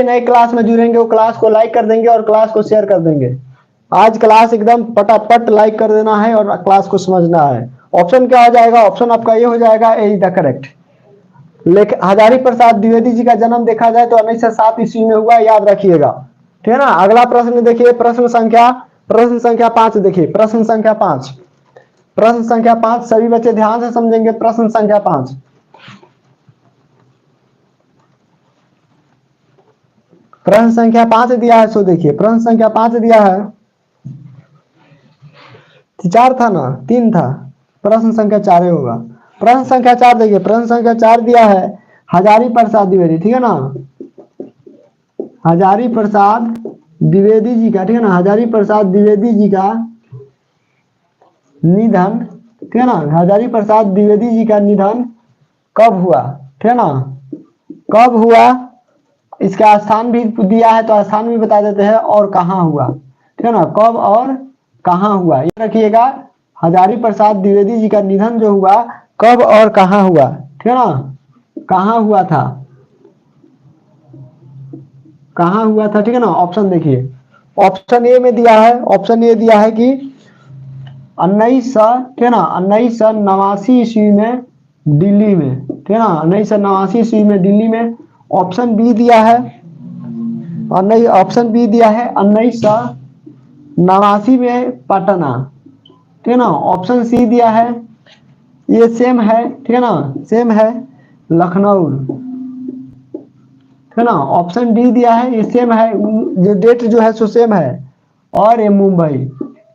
नए क्लास में जुड़ेंगे वो क्लास को लाइक कर देंगे और क्लास को शेयर कर देंगे। आज क्लास एकदम पटापट लाइक कर देना है और क्लास को समझना है। ऑप्शन क्या हो जाएगा? ऑप्शन आपका ये हो जाएगा, ए इज द करेक्ट। लेकिन हजारी प्रसाद द्विवेदी जी का जन्म देखा जाए तो 1907 ईस्वी में हुआ, याद रखिएगा। ठीक है ना। अगला प्रश्न देखिए, प्रश्न संख्या 5 देखिए, प्रश्न संख्या 5। प्रश्न संख्या 5 सभी बच्चे ध्यान से समझेंगे। प्रश्न संख्या 5, प्रश्न संख्या 5 दिया है, सो देखिए प्रश्न संख्या 5 दिया है। 4 था ना, 3 था, प्रश्न संख्या 4 ही होगा। प्रश्न संख्या 4 देखिए, प्रश्न संख्या 4 दिया है हजारी प्रसाद द्विवेदी, ठीक है ना, हजारी प्रसाद द्विवेदी जी का, ठीक है ना, हजारी प्रसाद द्विवेदी जी का निधन, ठीक है ना, हजारी प्रसाद द्विवेदी जी का निधन कब हुआ, ठीक है ना, कब हुआ, इसका स्थान भी दिया है तो स्थान भी बता देते हैं, और कहाँ हुआ, ठीक है ना, कब और कहाँ हुआ, ये रखिएगा। हजारी प्रसाद द्विवेदी जी का निधन जो हुआ कब और कहाँ हुआ, ठीक है ना, कहाँ हुआ था, कहाँ हुआ था, ठीक है ना। ऑप्शन देखिए, ऑप्शन ए में दिया है, ऑप्शन ए दिया है कि 1900, ठीक है ना, 1989 ईस्वी में दिल्ली में, ठीक है ना, 1989 ईस्वी में दिल्ली में। ऑप्शन बी दिया है, ऑप्शन बी दिया है 1989 में पटना, ठीक है ना। ऑप्शन सी दिया है, ये सेम है, ठीक है ना, सेम है लखनऊ, ठीक है ना। ऑप्शन डी दिया है, ये सेम है, जो डेट जो है सो सेम है, और ये मुंबई।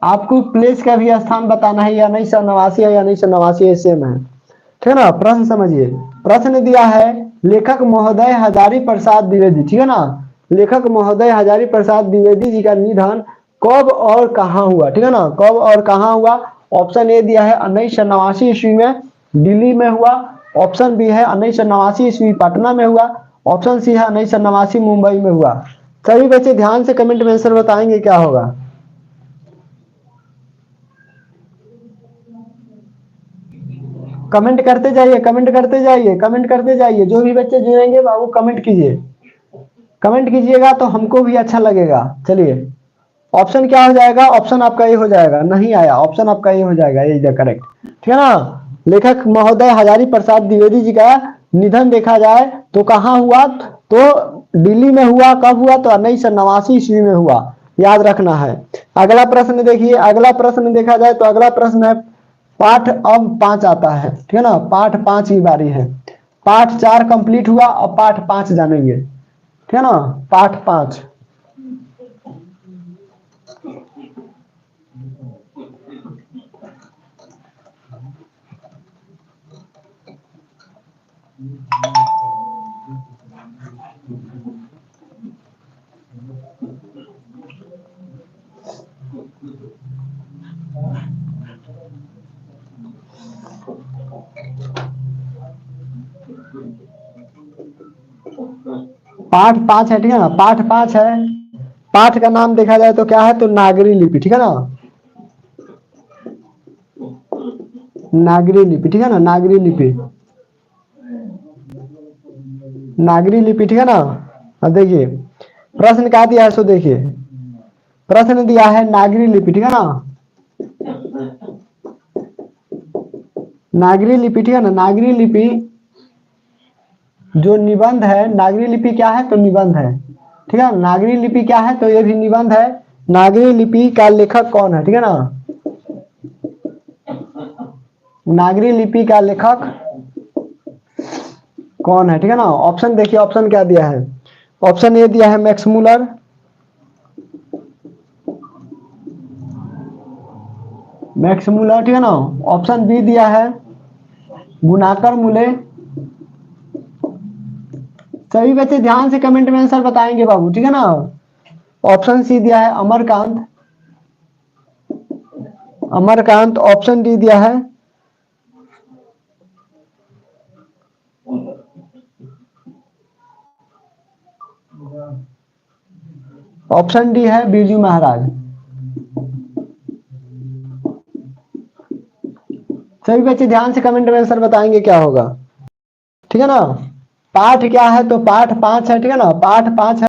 आपको प्लेस का भी स्थान बताना है, या 1989 है या 1989 सेम है, ठीक है ना। प्रश्न समझिए, प्रश्न दिया है लेखक महोदय हजारी प्रसाद द्विवेदी, ठीक है ना, लेखक महोदय हजारी प्रसाद द्विवेदी जी का निधन कब और कहाँ हुआ, ठीक है ना, कब और कहाँ हुआ। ऑप्शन ए दिया है 1989 ईस्वी में दिल्ली में हुआ। ऑप्शन बी है 1989 ईस्वी पटना में हुआ। ऑप्शन सी है 1989 मुंबई में हुआ। सभी बच्चे ध्यान से कमेंट में आंसर बताएंगे क्या होगा। कमेंट करते जाइए, कमेंट करते जाइए, कमेंट करते जाइए। जो भी बच्चे जुड़ेंगे बाबू कमेंट कीजिए, कमेंट कीजिएगा तो हमको भी अच्छा लगेगा। चलिए, ऑप्शन क्या हो जाएगा? ऑप्शन आपका ये हो जाएगा, नहीं आया, ऑप्शन आपका ये हो जाएगा, ये इज करेक्ट, ठीक है ना। लेखक महोदय हजारी प्रसाद द्विवेदी जी का निधन देखा जाए तो कहाँ हुआ, तो दिल्ली में हुआ। कब हुआ? तो 1989 ईस्वी में हुआ, याद रखना है। अगला प्रश्न देखिए, अगला प्रश्न देखा जाए तो अगला प्रश्न है पाठ अब 5 आता है, ठीक है ना, पाठ 5 की बारी है। पाठ 4 कंप्लीट हुआ, अब पाठ 5 जानेंगे, ठीक है ना, पाठ 5। पाठ 5 है, ठीक है ना, पाठ 5 है। पाठ का नाम देखा जाए तो क्या है, तो नागरी लिपि, ठीक है ना, नागरी लिपि, ठीक है ना, नागरी लिपि, नागरी लिपि, ठीक है ना। अब देखिए प्रश्न क्या दिया है, सो देखिए प्रश्न दिया है नागरी लिपि, ठीक है ना, नागरी लिपि, ठीक है ना, नागरी लिपि जो निबंध है, नागरी लिपि क्या है, तो निबंध है, ठीक है। नागरी लिपि क्या है, तो ये भी निबंध है। नागरी लिपि का लेखक कौन है, ठीक है ना, नागरी लिपि का लेखक कौन है, ठीक है ना। ऑप्शन देखिए, ऑप्शन क्या दिया है, ऑप्शन ए दिया है मैक्स मूलर, मैक्स मूलर, ठीक है ना। ऑप्शन बी दिया है गुणाकर मूले। सभी बच्चे ध्यान से कमेंट में आंसर बताएंगे बाबू, ठीक है ना। ऑप्शन सी दिया है अमरकांत, अमरकांत। ऑप्शन डी दिया है ऑप्शन डी है बिरजू महाराज। सभी बच्चे ध्यान से कमेंट में आंसर बताएंगे क्या होगा, ठीक है ना। पाठ क्या है, तो पाठ 5 है, ठीक है ना, पाठ 5 है।